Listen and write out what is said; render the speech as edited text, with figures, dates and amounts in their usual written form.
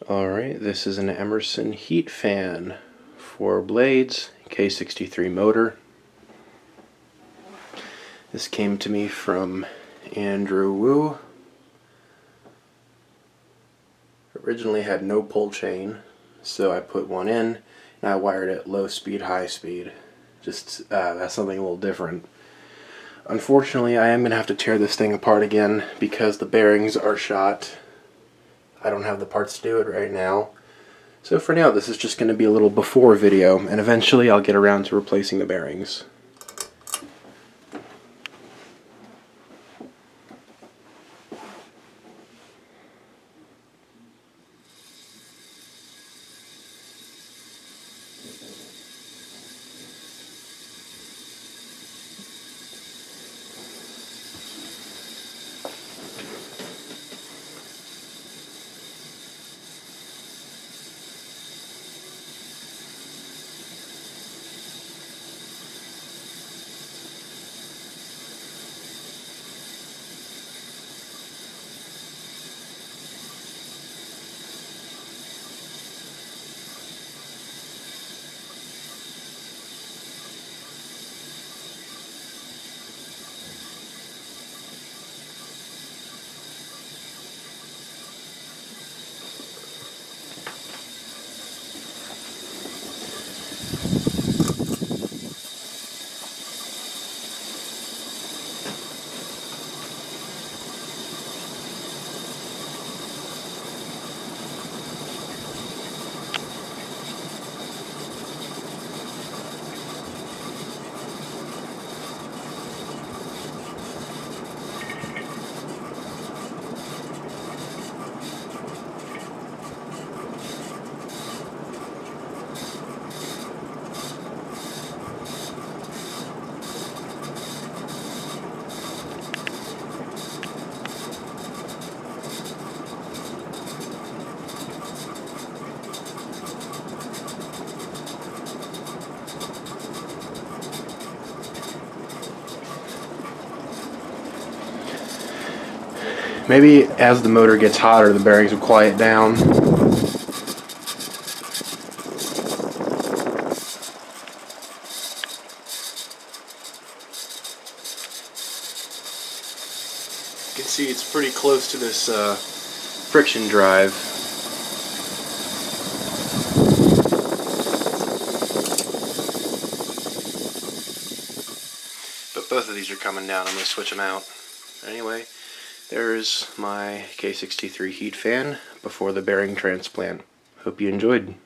Alright, this is an Emerson heat fan, 4 blades, K63 motor. This came to me from Andrew Wu. Originally had no pull chain, so I put one in and I wired it low speed, high speed. Just that's something a little different. Unfortunately, I am going to have to tear this thing apart again because the bearings are shot. I don't have the parts to do it right now. So for now, this is just going to be a little before video, and eventually I'll get around to replacing the bearings. Maybe as the motor gets hotter, the bearings will quiet down. You can see it's pretty close to this friction drive. But both of these are coming down. I'm going to switch them out. Anyway, there's my K63 heat fan before the bearing transplant. Hope you enjoyed.